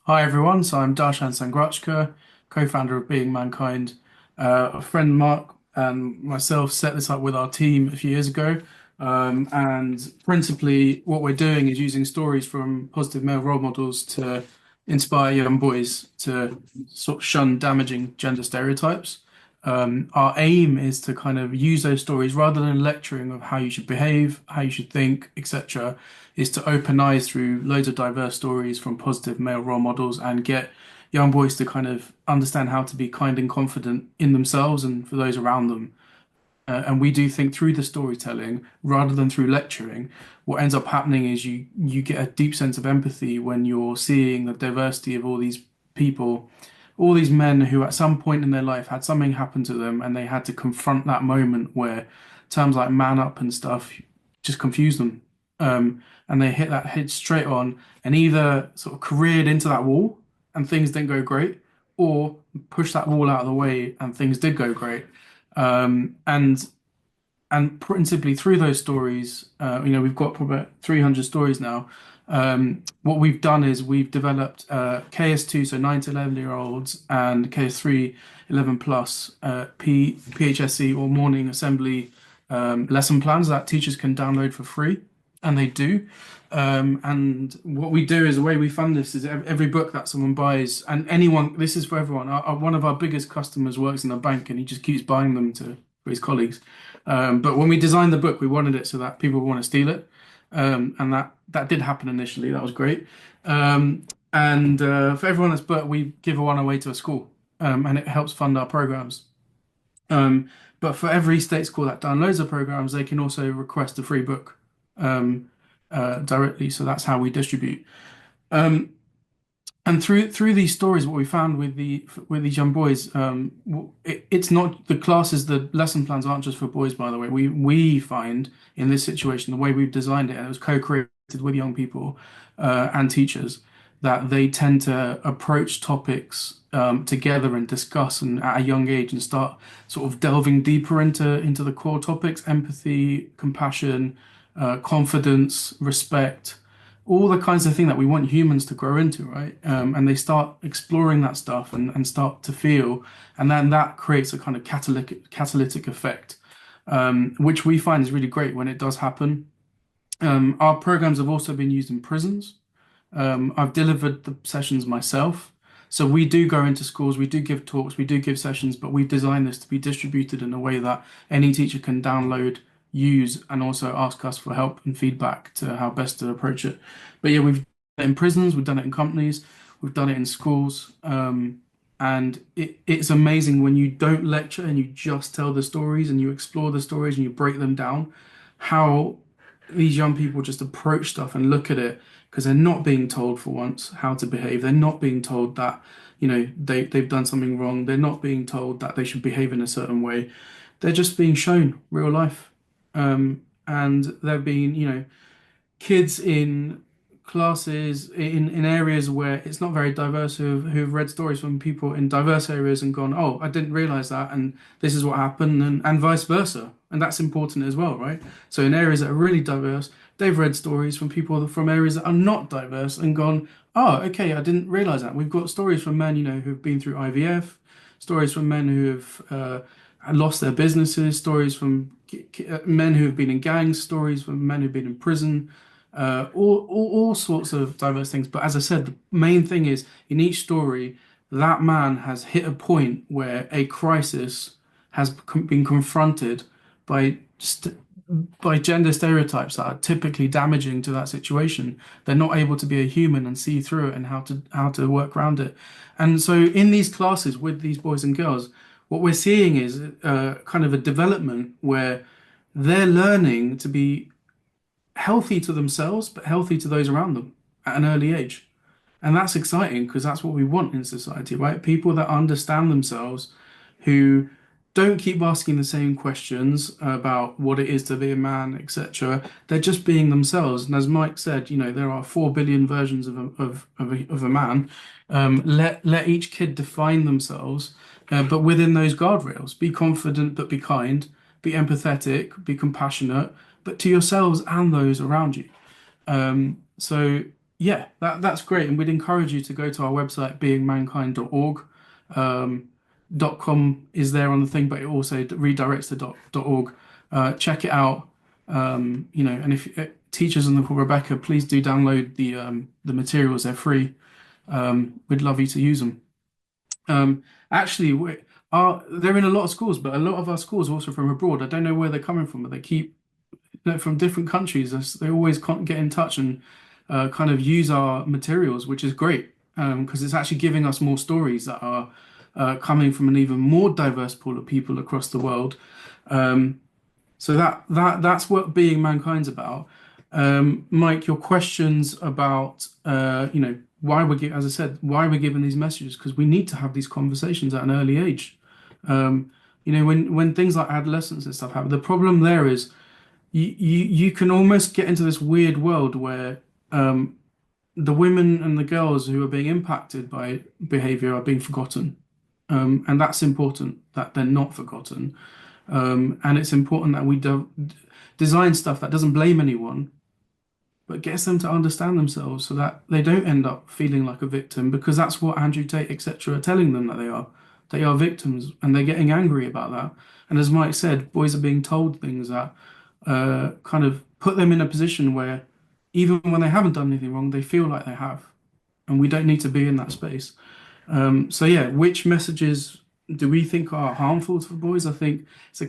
Hi everyone, so I'm Darshan Sanghrajka, co-founder of Being Mankind. A friend Mark and myself set this up with our team a few years ago. And principally, what we're doing is using stories from positive male role models to inspire young boys to sort of shun damaging gender stereotypes. Our aim is to kind of use those stories rather than lecturing of how you should behave, how you should think, etc., is to open eyes through loads of diverse stories from positive male role models and get young boys to kind of understand how to be kind and confident in themselves and for those around them. And we do think through the storytelling rather than through lecturing. What ends up happening is you get a deep sense of empathy when you're seeing the diversity of all these people, all these men who at some point in their life had something happen to them and they had to confront that moment where terms like man up and stuff just confuse them. And they hit that hit straight on and either sort of careered into that wall and things didn't go great, or pushed that wall out of the way and things did go great. And principally through those stories, we've got probably about 300 stories now. What we've done is we've developed KS2, so 9 to 11-year-olds, and KS3, 11 plus, PHSE or morning assembly lesson plans that teachers can download for free, and they do. And what we do is the way we fund this is every book that someone buys, and anyone, this is for everyone. One of our biggest customers works in a bank and he just keeps buying them for his colleagues. But when we designed the book, we wanted it so that people want to steal it. And that did happen initially. That was great. And for everyone that's bought, we give one away to a school, and it helps fund our programs. But for every state school that downloads the programs, they can also request a free book directly. So that's how we distribute. Um, and through these stories, what we found with these young boys, it's not the classes, the lesson plans aren't just for boys, by the way. We find in this situation, the way we've designed it, and it was co-created with young people and teachers, that they tend to approach topics together and discuss and at a young age and start sort of delving deeper into the core topics: empathy, compassion, confidence, respect, all the kinds of thing that we want humans to grow into, right? And they start exploring that stuff and start to feel, and then that creates a kind of catalytic effect, which we find is really great when it does happen. Our programs have also been used in prisons. I've delivered the sessions myself. So we do go into schools, we do give talks, we do give sessions, but we've designed this to be distributed in a way that any teacher can download, use, and also ask us for help and feedback to how best to approach it. But yeah, we've done it in prisons, we've done it in companies, we've done it in schools. And it's amazing when you don't lecture and you just tell the stories and you explore the stories and you break them down, how these young people just approach stuff and look at it because they're not being told for once how to behave. They're not being told that, they've done something wrong. They're not being told that they should behave in a certain way. They're just being shown real life. And they're being, kids in classes in areas where it's not very diverse who've read stories from people in diverse areas and gone, oh, I didn't realize that, and this is what happened, and vice versa. And that's important as well, right? So in areas that are really diverse, they've read stories from people from areas that are not diverse and gone, oh, okay, I didn't realize that. We've got stories from men, who've been through IVF, stories from men who have lost their businesses, stories from men who have been in gangs, stories from men who've been in prison, all sorts of diverse things. But as I said, the main thing is in each story, that man has hit a point where a crisis has been confronted by by gender stereotypes that are typically damaging to that situation. They're not able to be a human and see through it and how to work around it. And so in these classes with these boys and girls, what we're seeing is kind of a development where they're learning to be healthy to themselves, but healthy to those around them at an early age. And that's exciting because that's what we want in society, right? People that understand themselves, who don't keep asking the same questions about what it is to be a man, etc. They're just being themselves. And as Mike said, there are 4 billion versions of a man. Let each kid define themselves, but within those guardrails. Be confident, but be kind. Be empathetic, be compassionate, but to yourselves and those around you. So Yeah, that's great, and we'd encourage you to go to our website, beingmankind.org. Um, .com is there on the thing, but it also redirects to .org. Check it out. And if teachers and the Rebecca, please do download the materials. They're free. We'd love you to use them. Actually, they're in a lot of schools, but a lot of our schools are also from abroad. I don't know where they're coming from, but they keep from different countries. They always can't get in touch and kind of use our materials, which is great because it's actually giving us more stories that are coming from an even more diverse pool of people across the world. So that's what being mankind's about. Mike, your questions about why as I said, why we're given these messages, because we need to have these conversations at an early age. When things like adolescence and stuff happen, the problem there is you can almost get into this weird world where the women and the girls who are being impacted by behavior are being forgotten. And that's important that they're not forgotten. And it's important that we don't design stuff that doesn't blame anyone, but gets them to understand themselves so that they don't end up feeling like a victim, because that's what Andrew Tate, etc., are telling them that they are. They are victims and they're getting angry about that. And as Mike said, boys are being told things that kind of put them in a position where even when they haven't done anything wrong, they feel like they have. And we don't need to be in that space. So yeah, which messages do we think are harmful for boys? I think it's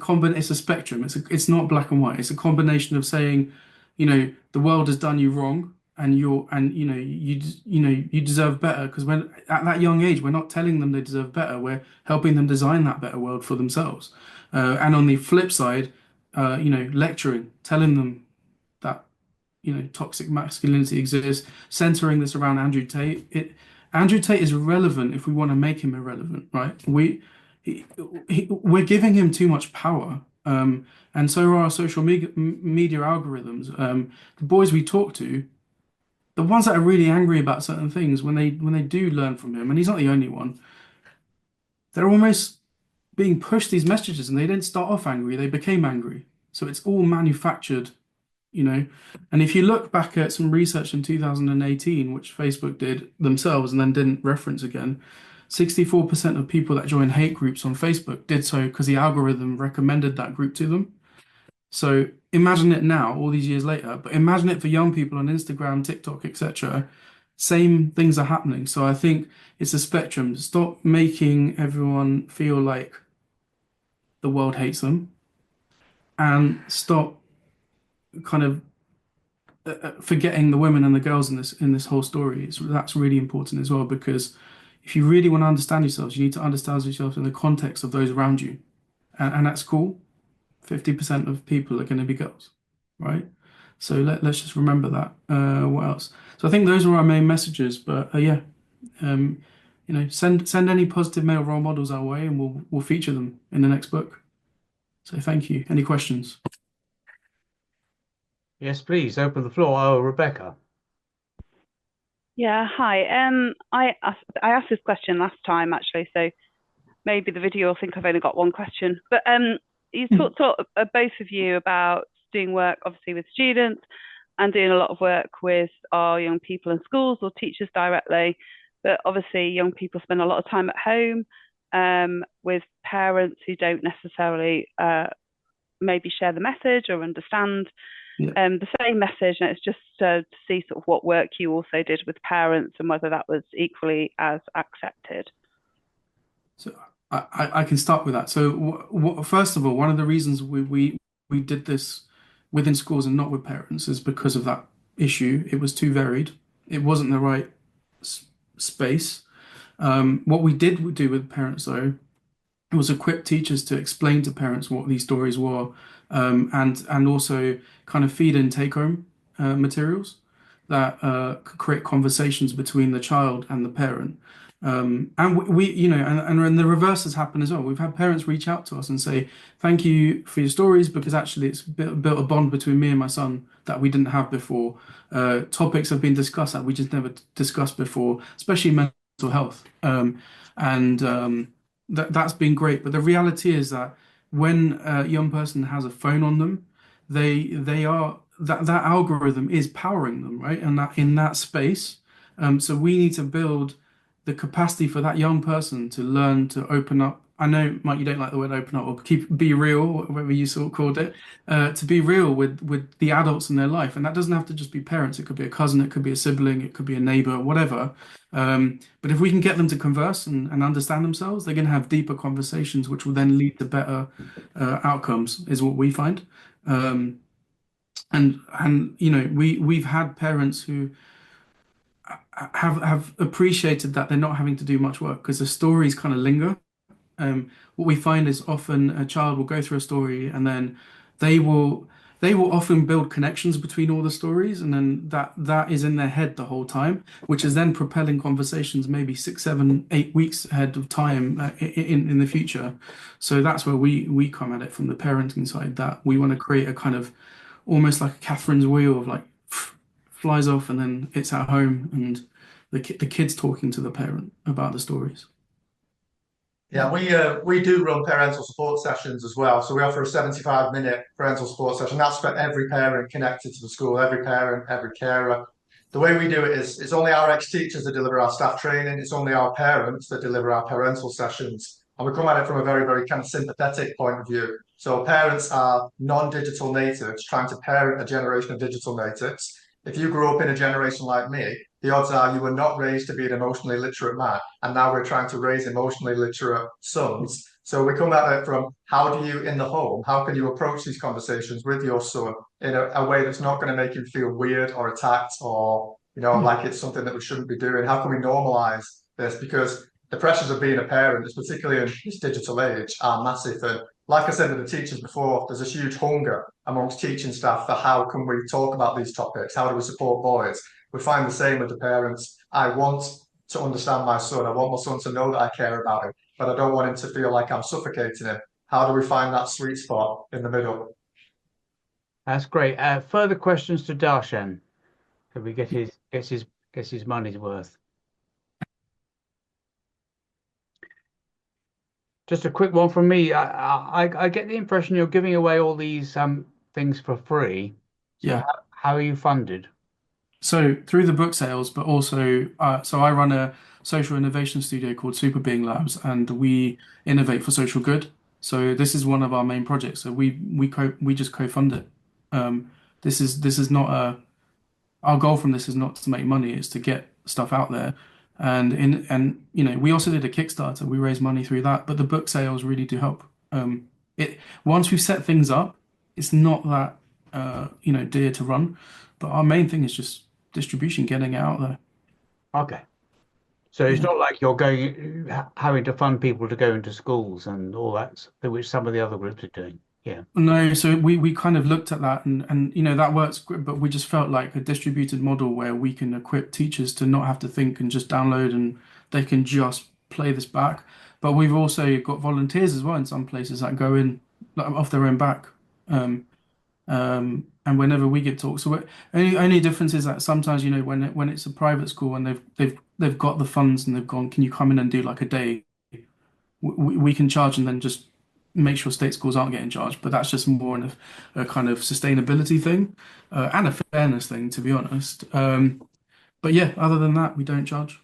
a spectrum. It's not black and white. It's a combination of saying, the world has done you wrong and you deserve better, because when at that young age, we're not telling them they deserve better. We're helping them design that better world for themselves. And on the flip side, lecturing, telling them that toxic masculinity exists, centering this around Andrew Tate is relevant if we want to make him irrelevant, right? We're giving him too much power, and so are our social media algorithms. The boys we talk to, the ones that are really angry about certain things, when they do learn from him, and he's not the only one, they're almost being pushed these messages, and they didn't start off angry; they became angry. So it's all manufactured, you know. And if you look back at some research in 2018, which Facebook did themselves and then didn't reference again, 64% of people that join hate groups on Facebook did so because the algorithm recommended that group to them. So imagine it now, all these years later, but imagine it for young people on Instagram, TikTok, etc. Same things are happening. So I think it's a spectrum. Stop making everyone feel like the world hates them, and stop kind of forgetting the women and the girls in this whole story. That's really important as well, because if you really want to understand yourselves, you need to understand yourself in the context of those around you, and that's cool. 50% of people are going to be girls, right? So let's just remember that. What else? So I think those are our main messages. But yeah, um, send any positive male role models our way, and we'll feature them in the next book. So thank you. Any questions? Yes, please open the floor. Oh, Rebecca. Yeah, hi. I asked this question last time actually, so maybe the video will think I've only got one question. But you talked both of you about doing work obviously with students and doing a lot of work with our young people in schools or teachers directly. But obviously, young people spend a lot of time at home with parents who don't necessarily maybe share the message or understand Yeah. the same message. And it's just to see sort of what work you also did with parents and whether that was equally as accepted. So I can start with that. So first of all, one of the reasons we did this within schools and not with parents is because of that issue. It was too varied. It wasn't the right space. What we did do with parents though was equip teachers to explain to parents what these stories were, and also kind of feed in take home materials that could create conversations between the child and the parent. And and the reverse has happened as well. We've had parents reach out to us and say, "Thank you for your stories, because actually it's built a bond between me and my son that we didn't have before. Topics have been discussed that we just never discussed before, especially mental health." And that's been great. But the reality is that when a young person has a phone on them, they are that algorithm is powering them, right? And that in that space, so we need to build the capacity for that young person to learn to open up. I know, Mike, you don't like the word open up or be real, whatever you sort of called it, to be real with the adults in their life, and that doesn't have to just be parents. It could be a cousin, it could be a sibling, it could be a neighbor, whatever. But if we can get them to converse and understand themselves, they're going to have deeper conversations, which will then lead to better outcomes, is what we find. Um, and we've had parents who have appreciated that they're not having to do much work because the stories kind of linger. What we find is often a child will go through a story and then they will they will often build connections between all the stories, and then that is in their head the whole time, which is then propelling conversations maybe 6, 7, 8 weeks ahead of time in the future. So that's where we come at it from the parenting side, that we want to create a kind of almost like a Catherine's wheel of like flies off and then it's at home and the kids talking to the parent about the stories. Yeah, we do run parental support sessions as well. So we offer a 75-minute parental support session. That's for every parent connected to the school, every parent, every carer. The way we do it is it's only our ex-teachers that deliver our staff training. It's only our parents that deliver our parental sessions. And we come at it from a very, very kind of sympathetic point of view. So parents are non-digital natives trying to parent a generation of digital natives. If you grew up in a generation like me, the odds are you were not raised to be an emotionally literate man. And now we're trying to raise emotionally literate sons. So we come at it from how do you, in the home, how can you approach these conversations with your son in a way that's not going to make him feel weird or attacked or, like it's something that we shouldn't be doing? How can we normalize this? Because the pressures of being a parent, particularly in this digital age, are massive. And like I said to the teachers before, there's a huge hunger amongst teaching staff for how can we talk about these topics? How do we support boys? We find the same with the parents. I want to understand my son. I want my son to know that I care about him, but I don't want him to feel like I'm suffocating him. How do we find that sweet spot in the middle? That's great. Further questions to Darshan? Can we get his money's worth? Just a quick one from me. I get the impression you're giving away all these things for free. So Yeah. how are you funded? So through the book sales, but also, so I run a social innovation studio called Super Being Labs, and we innovate for social good. So this is one of our main projects. So we just co-fund it. This is not our goal from this is not to make money, it's to get stuff out there. And we also did a Kickstarter. We raised money through that, but the book sales really do help. It once we've set things up, it's not that dear to run, but our main thing is just distribution, getting it out there. Okay. So it's Yeah. not like you're having to fund people to go into schools and all that, which some of the other groups are doing. Yeah. No, so we kind of looked at that and that works, but we just felt like a distributed model where we can equip teachers to not have to think and just download and they can just play this back. But we've also got volunteers as well in some places that go in like, off their own back. And whenever we get talks, so only difference is that sometimes when it's a private school and they've got the funds and they've gone, can you come in and do like a day? We can charge and then just make sure state schools aren't getting charged. But that's just more of a kind of sustainability thing and a fairness thing, to be honest. But yeah, other than that, we don't charge.